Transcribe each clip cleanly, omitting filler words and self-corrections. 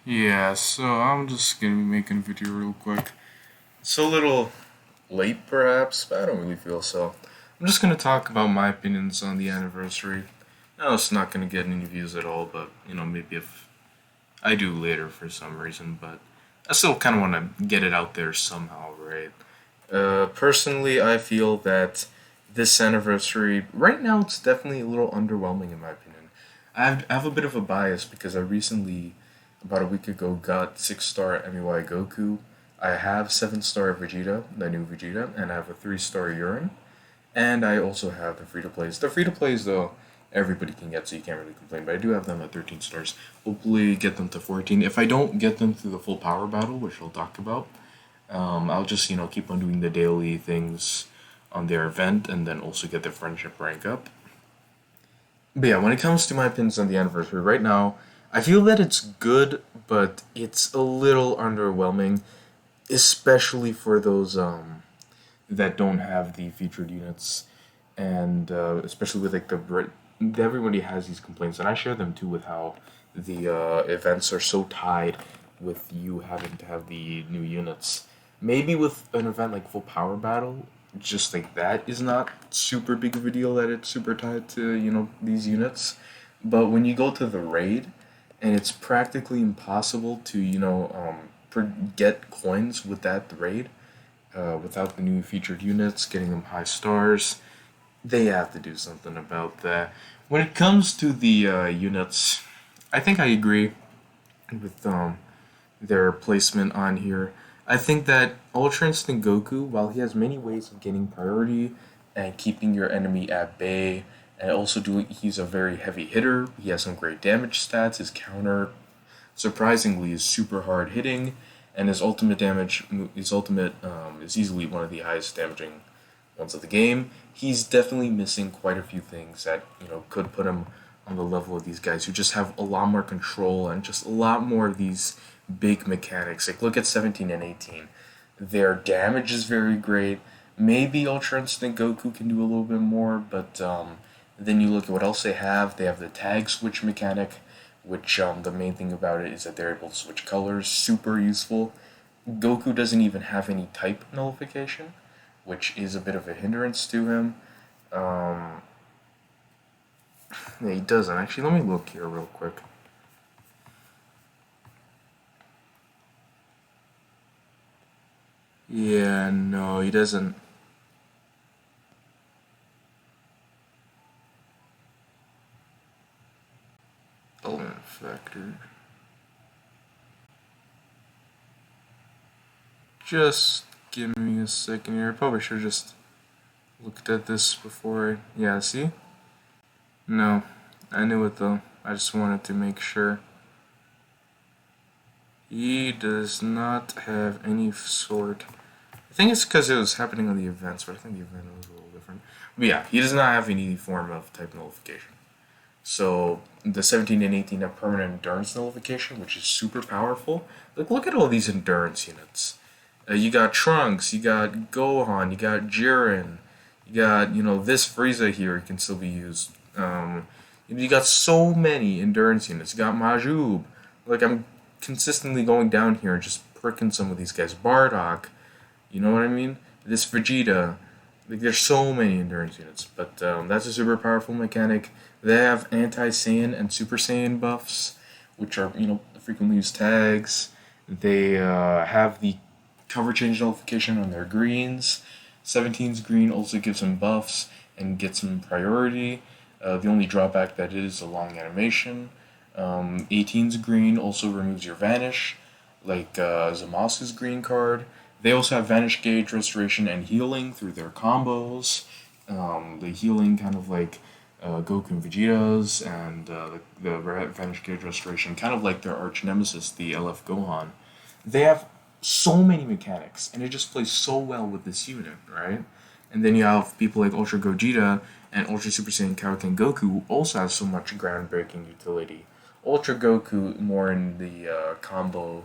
Yeah, so I'm just gonna be making a video real quick. It's a little late, perhaps, but I don't really feel so. I'm just gonna talk about my opinions on the anniversary. No, it's not gonna get any views at all, but maybe if I do later for some reason, but I still kind of want to get it out there somehow, right? Personally, I feel that this anniversary, right now, it's definitely a little underwhelming in my opinion. I have a bit of a bias because I recently, about a week ago, got 6-star MEY Goku. I have 7-star Vegeta, the new Vegeta, and I have a 3-star Urine. And I also have the free to plays. The free to plays, though, everybody can get, so you can't really complain. But I do have them at 13 stars. Hopefully, get them to 14. If I don't get them through the full power battle, which we'll talk about, I'll just keep on doing the daily things on their event, and then also get their friendship rank up. But yeah, when it comes to my opinions on the anniversary, right now, I feel that it's good, but it's a little underwhelming, especially for those that don't have the featured units, and especially with like everybody has these complaints, and I share them too with how the events are so tied with you having to have the new units. Maybe with an event like Full Power Battle, just like that is not super big of a deal that it's super tied to these units, but when you go to the raid, and it's practically impossible to get coins with that raid without the new featured units, getting them high stars. They have to do something about that. When it comes to the units, I think I agree with their placement on here. I think that Ultra Instinct Goku, while he has many ways of getting priority and keeping your enemy at bay, and also he's a very heavy hitter. He has some great damage stats. His counter, surprisingly, is super hard hitting, and his ultimate is easily one of the highest damaging ones of the game. He's definitely missing quite a few things that could put him on the level of these guys who just have a lot more control and just a lot more of these big mechanics. Like look at 17 and 18. Their damage is very great. Maybe Ultra Instinct Goku can do a little bit more, but then you look at what else they have. They have the tag switch mechanic, which the main thing about it is that they're able to switch colors. Super useful. Goku doesn't even have any type nullification, which is a bit of a hindrance to him. Um, yeah, he doesn't. Actually, let me look here real quick. Yeah, no, he doesn't. Element factor. Just give me a second here. I probably should have just looked at this before. Yeah, see? No, I knew it though. I just wanted to make sure. He does not have any sort. I think it's because it was happening on the events, but I think the event was a little different. But yeah, he does not have any form of type nullification. So the 17 and 18 have permanent endurance nullification, which is super powerful. Like look at all these endurance units. You got Trunks, you got Gohan, you got Jiren, you got this Frieza here can still be used. You got so many endurance units. You got Majub. Like I'm consistently going down here and just pricking some of these guys. Bardock, you know what I mean? This Vegeta. Like there's so many endurance units, but that's a super powerful mechanic. They have anti Saiyan and Super Saiyan buffs, which are frequently used tags. They have the cover change nullification on their greens. 17's green also gives them buffs and gets them priority. The only drawback that is a long animation. 18's green also removes your vanish, like Zamos's green card. They also have vanish gauge, restoration, and healing through their combos. The healing kind of like Goku and Vegeta's, and the vanish gauge restoration kind of like their arch nemesis, the LF Gohan. They have so many mechanics, and it just plays so well with this unit, right? And then you have people like Ultra Gogeta and Ultra Super Saiyan Kaioken Goku who also have so much groundbreaking utility. Ultra Goku more in the combo,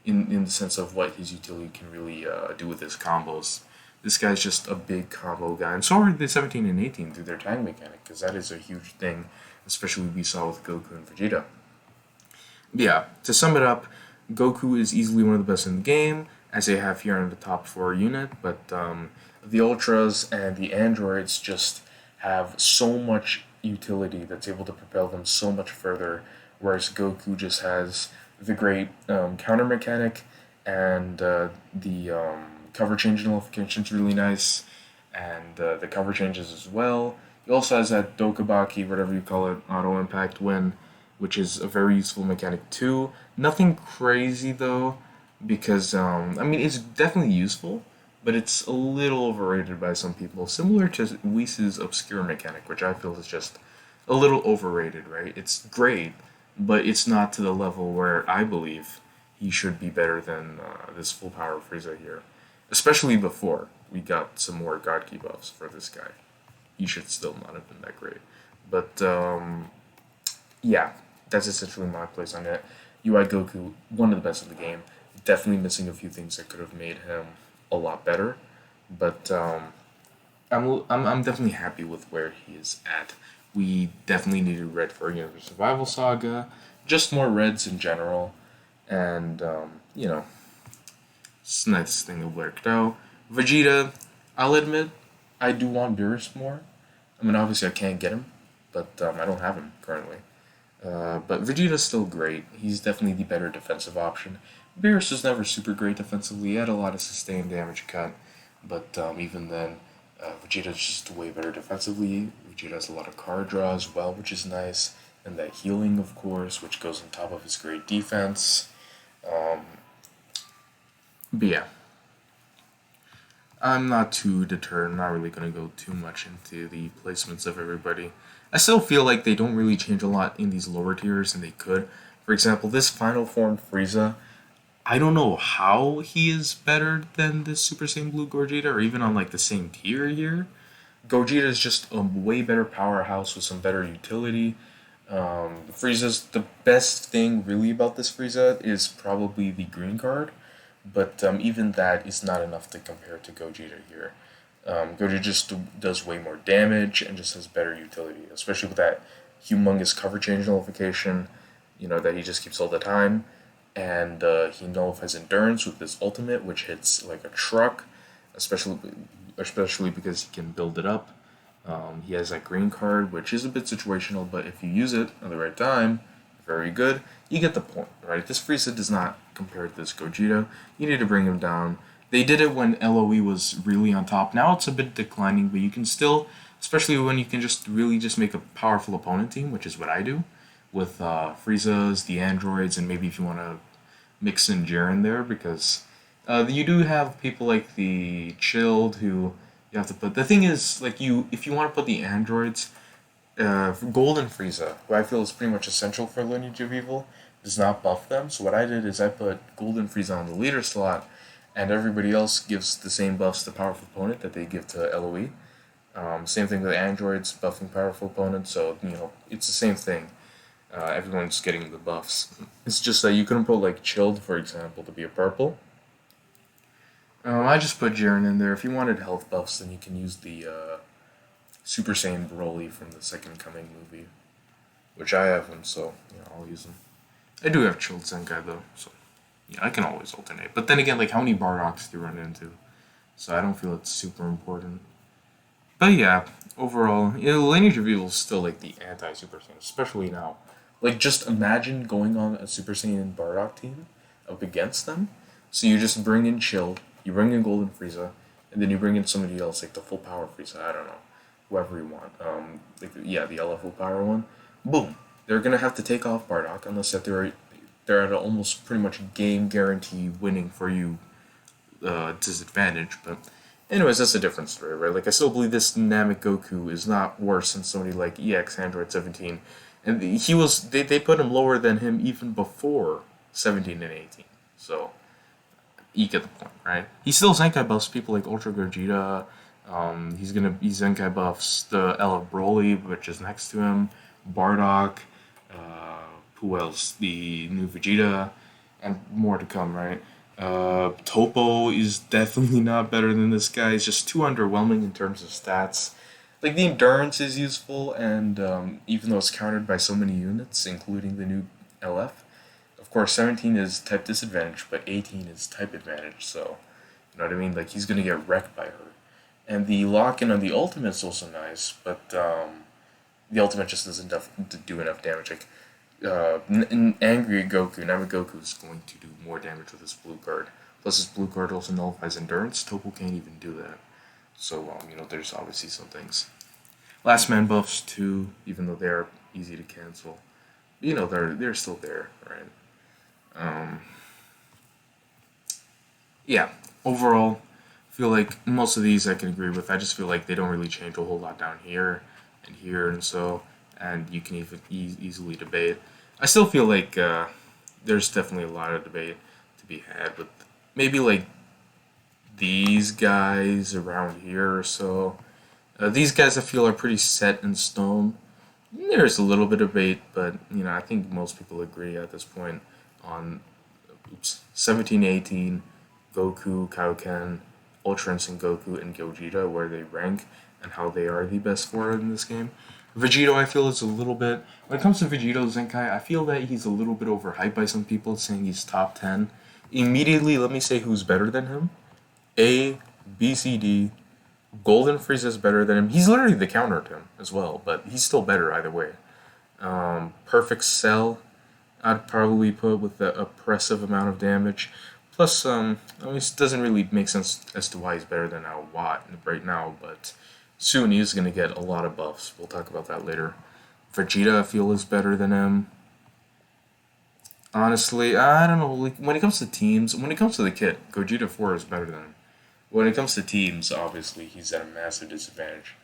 in the sense of what his utility can really do with his combos. This guy's just a big combo guy, and so are the 17 and 18 through their tag mechanic, because that is a huge thing, especially we saw with Goku and Vegeta. Yeah, to sum it up, Goku is easily one of the best in the game, as they have here in the top 4 unit, but the Ultras and the Androids just have so much utility that's able to propel them so much further, whereas Goku just has the great counter mechanic and the cover change nullification is really nice, and the cover changes as well. He also has that Dokabaki, whatever you call it, auto impact win, which is a very useful mechanic too. Nothing crazy though, because I mean it's definitely useful, but it's a little overrated by some people. Similar to Whis' obscure mechanic, which I feel is just a little overrated. Right? It's great, but it's not to the level where I believe he should be better than this full power Frieza here. Especially before we got some more God Key buffs for this guy. He should still not have been that great. But yeah, that's essentially my place on it. UI Goku, one of the best in the game. Definitely missing a few things that could have made him a lot better. But I'm definitely happy with where he is at. We definitely needed red for Universe Survival Saga, just more reds in general, and it's a nice thing that worked out. Vegeta, I'll admit, I do want Beerus more. I mean, obviously I can't get him, but I don't have him currently. But Vegeta's still great. He's definitely the better defensive option. Beerus was never super great defensively. He had a lot of sustained damage cut, but even then, Vegeta's just way better defensively. Vegeta has a lot of card draw as well, which is nice, and that healing, of course, which goes on top of his great defense. Um, but yeah, I'm not too deterred. I'm not really going to go too much into the placements of everybody. I still feel like they don't really change a lot in these lower tiers, and they could. For example, this final form Frieza, I don't know how he is better than this Super Saiyan Blue Gogeta, or even on like the same tier here. Gogeta is just a way better powerhouse with some better utility. Frieza's the best thing really about this Frieza is probably the green card, but even that is not enough to compare to Gogeta here. Gogeta just does way more damage and just has better utility, especially with that humongous cover change nullification, that he just keeps all the time. And he nullifies endurance with his ultimate, which hits like a truck, especially especially because he can build it up. He has that green card, which is a bit situational, but if you use it at the right time, very good. You get the point, right? This Frieza does not compare to this Gogeta. You need to bring him down. They did it when LOE was really on top. Now it's a bit declining, but you can still, especially when you can just really just make a powerful opponent team, which is what I do, with Frieza's, the androids, and maybe if you want to mix in Jiren there, because you do have people like the Chilled who you have to put. The thing is, like if you want to put the androids, Golden Frieza, who I feel is pretty much essential for Lineage of Evil, does not buff them. So what I did is I put Golden Frieza on the leader slot, and everybody else gives the same buffs to powerful opponent that they give to LOE. Same thing with androids buffing powerful opponents, so it's the same thing. Everyone's getting the buffs. It's just that you couldn't put like Chilled, for example, to be a purple. I just put Jiren in there. If you wanted health buffs, then you can use the Super Saiyan Broly from the Second Coming movie, which I have him, so I'll use him. I do have Chilled Zenkai though, so I can always alternate. But then again, like how many Bardoks do you run into? So I don't feel it's super important. But yeah, overall, Lineage of Evil is still like the anti-Super Saiyan, especially now. Like just imagine going on a Super Saiyan Bardock team up against them. So you just bring in Chill, you bring in Golden Frieza, and then you bring in somebody else like the full power Frieza. I don't know, whoever you want. The LF full power one. Boom. They're gonna have to take off Bardock unless that they're at an almost pretty much game guarantee winning for you disadvantage. But anyways, that's a different story, right? Like I still believe this Namek Goku is not worse than somebody like EX Android 17, and they put him lower than him even before 17 and 18. So you get the point, right? He still Zenkai buffs people like Ultra Gogeta. He Zenkai buffs the LF Broly, which is next to him, Bardock. Who else? The new Vegeta, and more to come, right? Topo is definitely not better than this guy. He's just too underwhelming in terms of stats. Like the endurance is useful, and even though it's countered by so many units, including the new LF, Of course, 17 is type disadvantage, but 18 is type advantage, so, you know what I mean? Like, he's gonna get wrecked by her. And the lock-in on the ultimate is also nice, but the ultimate just doesn't do enough damage. Like, angry Goku, Namagoku is going to do more damage with his blue card. Plus, his blue card also nullifies endurance. Toku can't even do that. So, there's obviously some things. Last man buffs too, even though they're easy to cancel. They're still there, right? Um, yeah. Overall, I feel like most of these I can agree with. I just feel like they don't really change a whole lot down here, and so, and you can even easily debate. I still feel like there's definitely a lot of debate to be had with maybe like these guys around here or so. These guys I feel are pretty set in stone. There's a little bit of debate, but I think most people agree at this point on 17, 18, Goku, Kaioken, Ultra Instinct Goku, and Gogeta, where they rank and how they are the best for it in this game. Vegito, I feel, is a little bit. When it comes to Vegito Zenkai, I feel that he's a little bit overhyped by some people, saying he's top 10. Immediately, let me say who's better than him. A, B, C, D. Golden Frieza is better than him. He's literally the counter to him as well, but he's still better either way. Perfect Cell, I'd probably put with the oppressive amount of damage. Plus, it doesn't really make sense as to why he's better than Watt right now, but soon he's going to get a lot of buffs. We'll talk about that later. Vegeta, I feel, is better than him. Honestly, I don't know. Like, when it comes to teams, when it comes to the kit, Gogeta 4 is better than him. When it comes to teams, obviously, he's at a massive disadvantage.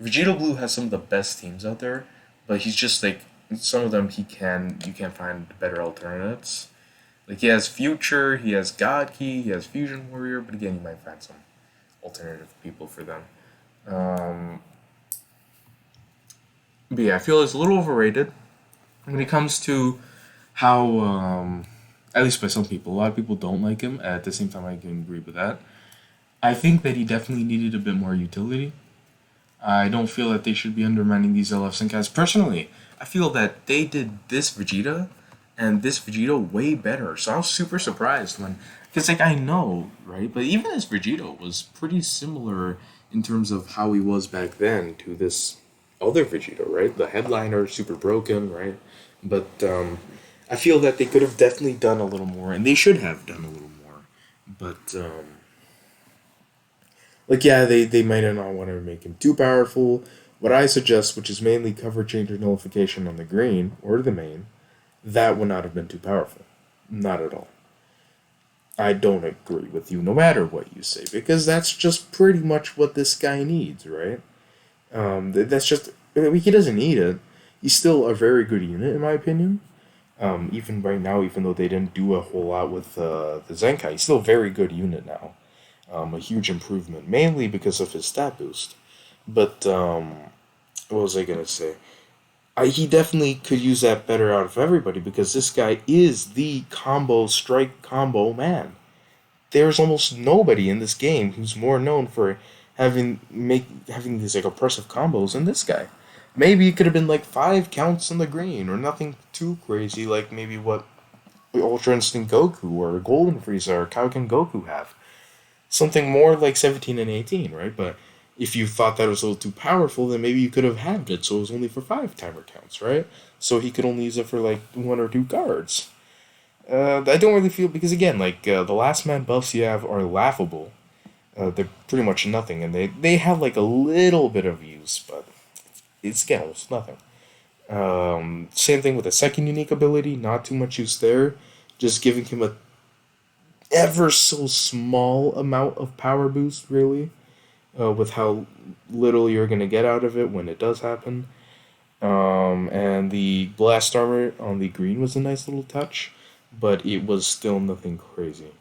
Vegeta Blue has some of the best teams out there, but he's just like, some of them you can't find better alternatives. Like, he has Future, he has God Key, he has Fusion Warrior, but again, you might find some alternative people for them. But yeah, I feel it's a little overrated when it comes to how, at least by some people, a lot of people don't like him. At the same time, I can agree with that. I think that he definitely needed a bit more utility. I don't feel that they should be undermining these LF Senkais. Personally, I feel that they did this Vegeta and this Vegeta way better. So I was super surprised when, because like I know, right? But even this Vegeta was pretty similar in terms of how he was back then to this other Vegeta, right? The headliner, super broken, right? But I feel that they could have definitely done a little more, and they should have done a little more. But like, yeah, they might not want to make him too powerful. What I suggest, which is mainly cover change or nullification on the green or the main, that would not have been too powerful. Not at all. I don't agree with you no matter what you say, because that's just pretty much what this guy needs, right? That's just, I mean, he doesn't need it. He's still a very good unit, in my opinion. Even right now, even though they didn't do a whole lot with the Zenkai, he's still a very good unit now. A huge improvement, mainly because of his stat boost. But what was I gonna say? He definitely could use that better out of everybody, because this guy is the combo strike combo man. There's almost nobody in this game who's more known for having these like oppressive combos than this guy. Maybe it could have been like 5 counts on the green, or nothing too crazy like maybe what Ultra Instinct Goku or Golden Frieza or Kaioken Goku have. Something more like 17 and 18, right? But if you thought that was a little too powerful, then maybe you could have halved it so it was only for 5 timer counts, right? So he could only use it for like 1 or 2 cards. I don't really feel, because again, like the last man buffs you have are laughable. They're pretty much nothing, and they have like a little bit of use, but it's again almost nothing. Same thing with the second unique ability, not too much use there. Just giving him a ever so small amount of power boost, really, with how little you're going to get out of it when it does happen. And the blast armor on the green was a nice little touch, but it was still nothing crazy.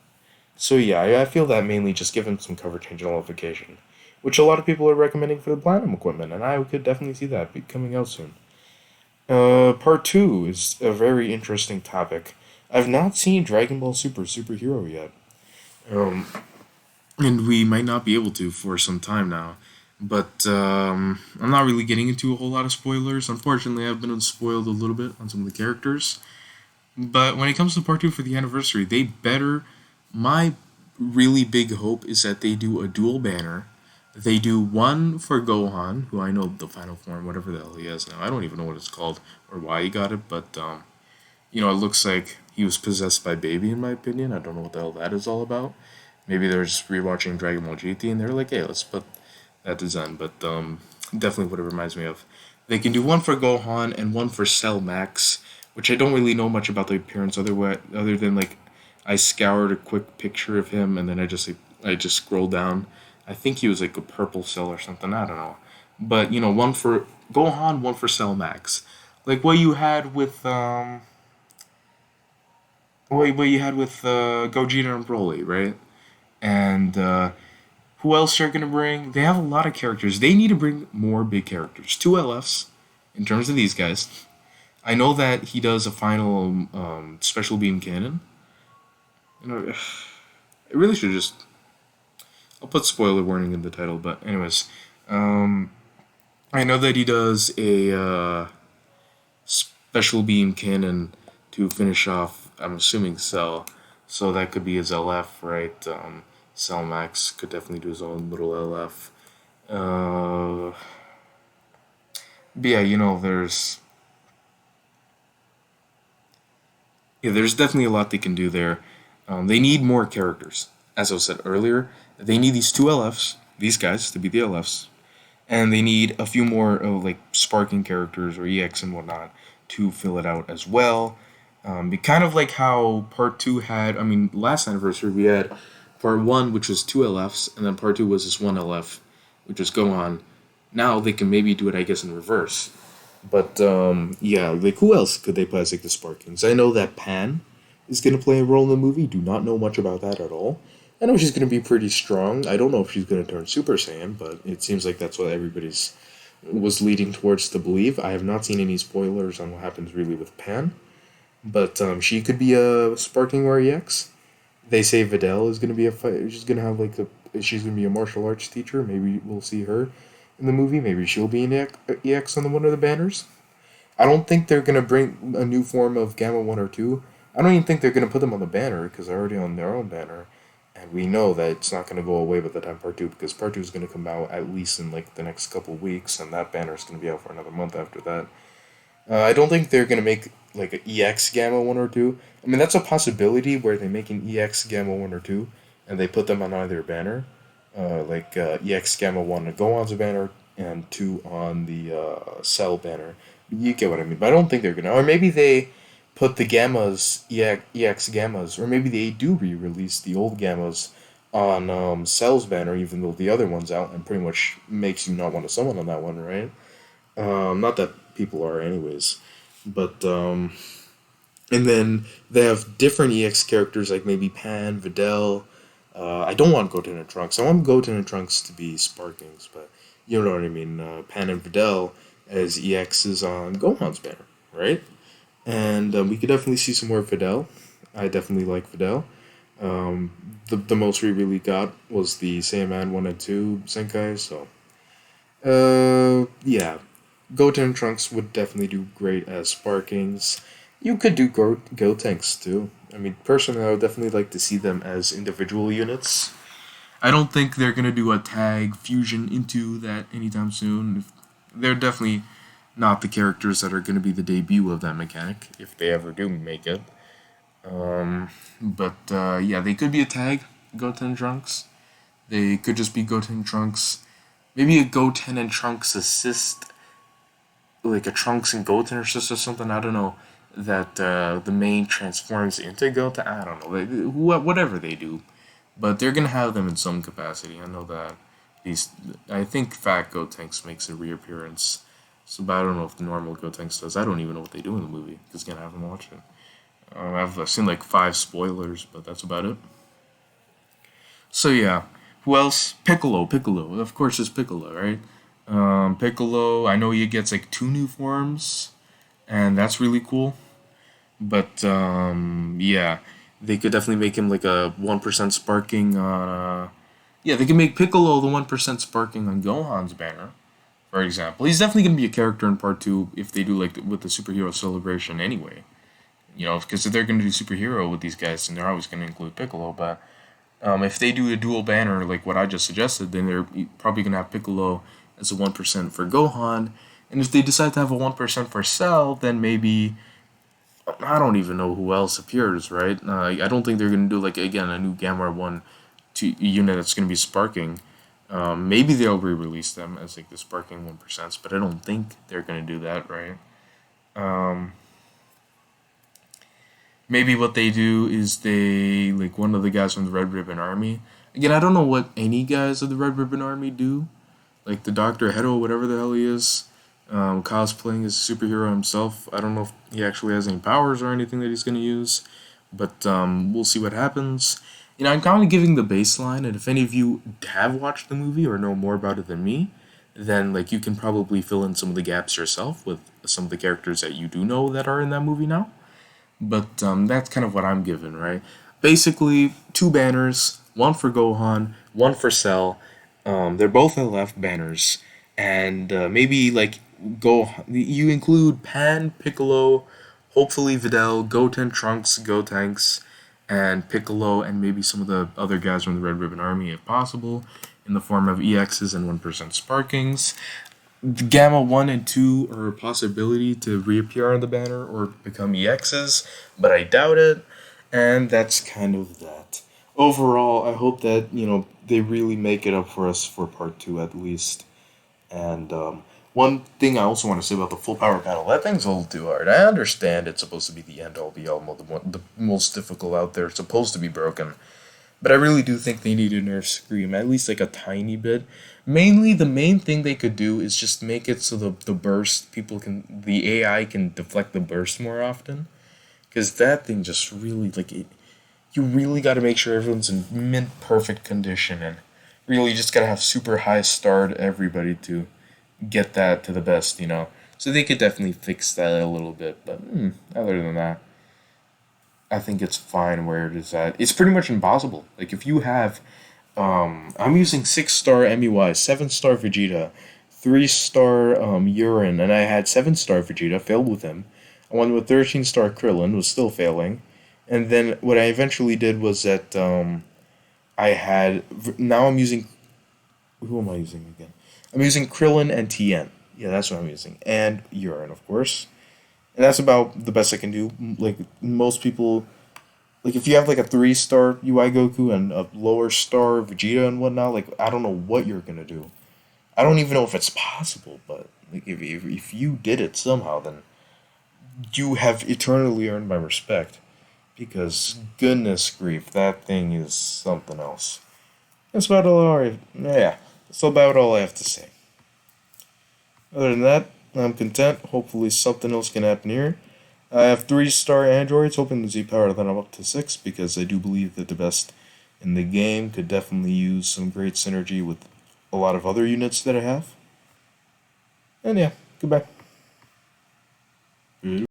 So yeah, I feel that mainly just give him some cover change and nullification, which a lot of people are recommending for the platinum equipment, and I could definitely see that coming out soon. Part 2 is a very interesting topic. I've not seen Dragon Ball Super Superhero yet. Um, and we might not be able to for some time now. But I'm not really getting into a whole lot of spoilers. Unfortunately, I've been spoiled a little bit on some of the characters. But when it comes to part two for the anniversary, they better. My really big hope is that they do a dual banner. They do one for Gohan, who I know the final form, whatever the hell he has now. I don't even know what it's called or why he got it, but it looks like he was possessed by Baby, in my opinion. I don't know what the hell that is all about. Maybe they're just rewatching Dragon Ball GT and they're like, hey, let's put that design. But definitely what it reminds me of. They can do one for Gohan and one for Cell Max, which I don't really know much about the appearance other than like I scoured a quick picture of him and then I just scrolled down. I think he was like a purple cell or something. I don't know. But one for Gohan, one for Cell Max, like what you had with what you had with Gogeta and Broly, right? And who else they're gonna bring? They have a lot of characters. They need to bring more big characters. Two LFs in terms of these guys. I know that he does a final special beam cannon. I really should just. I'll put spoiler warning in the title, but anyways, I know that he does a special beam cannon to finish off. I'm assuming Cell, so that could be his LF, right? Cell Max could definitely do his own little LF. But yeah, there's definitely a lot they can do there. They need more characters, as I said earlier. They need these two LFs, these guys, to be the LFs, and they need a few more like sparking characters or EX and whatnot to fill it out as well. Be kind of like how part two had. I mean, last anniversary we had part one, which was two LFs, and then part two was this one LF, which was Gohan. Now they can maybe do it, I guess, in reverse. But yeah, like who else could they play as like the Sparkings? I know that Pan is gonna play a role in the movie. Do not know much about that at all. I know she's gonna be pretty strong. I don't know if she's gonna turn Super Saiyan, but it seems like that's what everybody's was leading towards to believe. I have not seen any spoilers on what happens really with Pan, but she could be a Sparking or EX. They say Videl is gonna be a fight. She's gonna have like a. She's gonna be a martial arts teacher. Maybe we'll see her in the movie. Maybe she'll be an EX on one of the banners. I don't think they're gonna bring a new form of Gamma One or Two. I don't even think they're gonna put them on the banner because they're already on their own banner, and we know that it's not gonna go away by the time Part Two because Part Two is gonna come out at least in like the next couple weeks, and that banner is gonna be out for another month after that. I don't think they're gonna make like an EX Gamma One or Two. I mean that's a possibility where they make an EX Gamma One or Two, and they put them on either banner, EX Gamma One on Gohan's banner and two on the Cell banner. You get what I mean. But I don't think they're gonna. Or maybe they put the Gammas, EX Gammas, or maybe they do re-release the old Gammas on Cell's banner, even though the other one's out, and pretty much makes you not want to summon on that one, right? Not that people are, anyways. But and then they have different EX characters like maybe Pan, Videl. I don't want Goten and Trunks. I want Goten and Trunks to be Sparkings, but you know what I mean. Pan and Videl as EXs on Gohan's banner, right? And we could definitely see some more Videl. I definitely like Videl. The most we really got was the Saiyaman 1 and 2 Senkai, so. Yeah. Goten and Trunks would definitely do great as Sparkings. You could do Gotenks too. I mean, personally, I would definitely like to see them as individual units. I don't think they're gonna do a tag fusion into that anytime soon. They're definitely not the characters that are gonna be the debut of that mechanic if they ever do make it. But yeah, they could be a tag Goten and Trunks. They could just be Goten and Trunks. Maybe a Goten and Trunks assist, like a Trunks and Goten assist or something. I don't know. That the main transforms into Goten. I don't know. Whatever they do, but they're gonna have them in some capacity. I know that. I think Fat Gotenks makes a reappearance. So, but I don't know if the normal Gotenks does. I don't even know what they do in the movie because again, I haven't watched it. I've seen like 5 spoilers, but that's about it. So yeah, who else? Piccolo. Piccolo. Of course, it's Piccolo, right? Piccolo. I know he gets like 2 new forms, and that's really cool. But yeah, they could definitely make him like a 1% sparking. Yeah, they can make Piccolo the 1% sparking on Gohan's banner, for example. He's definitely gonna be a character in part 2 if they do like with the superhero celebration anyway. You know, because if they're going to do superhero with these guys, then they're always going to include Piccolo. But if they do a dual banner like what I just suggested, then they're probably going to have Piccolo as a 1% for Gohan. And if they decide to have a 1% for Cell, then maybe I don't even know who else appears, right? I don't think they're going to do, like, again, a new Gamma 1 unit that's going to be sparking. Maybe they'll re-release them as like the sparking 1%, but I don't think they're going to do that, right? Um, Maybe what they do is they, like, one of the guys from the Red Ribbon Army. Again, I don't know what any guys of the Red Ribbon Army do. Like the Dr. Hedo, whatever the hell he is, cosplaying as a superhero himself. I don't know if he actually has any powers or anything that he's going to use, but we'll see what happens. You know, I'm kind of giving the baseline, and if any of you have watched the movie or know more about it than me, then like you can probably fill in some of the gaps yourself with some of the characters that you do know that are in that movie now. But that's kind of what I'm given, right? Basically, two banners, one for Gohan, one for Cell. They're both LF banners, and maybe like you include Pan, Piccolo, hopefully Videl, Goten, Trunks, Gotenks, and Piccolo, and maybe some of the other guys from the Red Ribbon Army if possible, in the form of EXs and 1% Sparkings. The Gamma 1 and 2 are a possibility to reappear on the banner or become EXs, but I doubt it, and that's kind of that. Overall, I hope that, they really make it up for us for part 2 at least. And one thing I also want to say about the full power battle, that thing's a little too hard. I understand it's supposed to be the end all be all, the most difficult out there, it's supposed to be broken. But I really do think they need to nerf Scream, at least like a tiny bit. Mainly, the main thing they could do is just make it so the burst, the AI can deflect the burst more often. Because that thing just really, like, you really got to make sure everyone's in mint perfect condition. And really, you just got to have super high starred everybody to get that to the best, So they could definitely fix that a little bit. But other than that, I think it's fine where it is at. It's pretty much impossible. Like, if you have, I'm using 6-star MEY, 7-star Vegeta, 3-star Urine, and I had 7-star Vegeta, failed with him. I went with 13-star Krillin, was still failing. And then what I eventually did was that now I'm using, who am I using again? I'm using Krillin and Tien. Yeah, that's what I'm using. And Urine, of course. And that's about the best I can do. Like, most people, like, if you have like a 3-star UI Goku and a lower star Vegeta and whatnot, like, I don't know what you're gonna do. I don't even know if it's possible, but like, if you did it somehow, then you have eternally earned my respect. Because goodness grief, that thing is something else. That's about all I have to say. Other than that, I'm content. Hopefully something else can happen here. I have 3-star androids, hoping to Z-power them up to 6, because I do believe that the best in the game could definitely use some great synergy with a lot of other units that I have. And yeah, goodbye.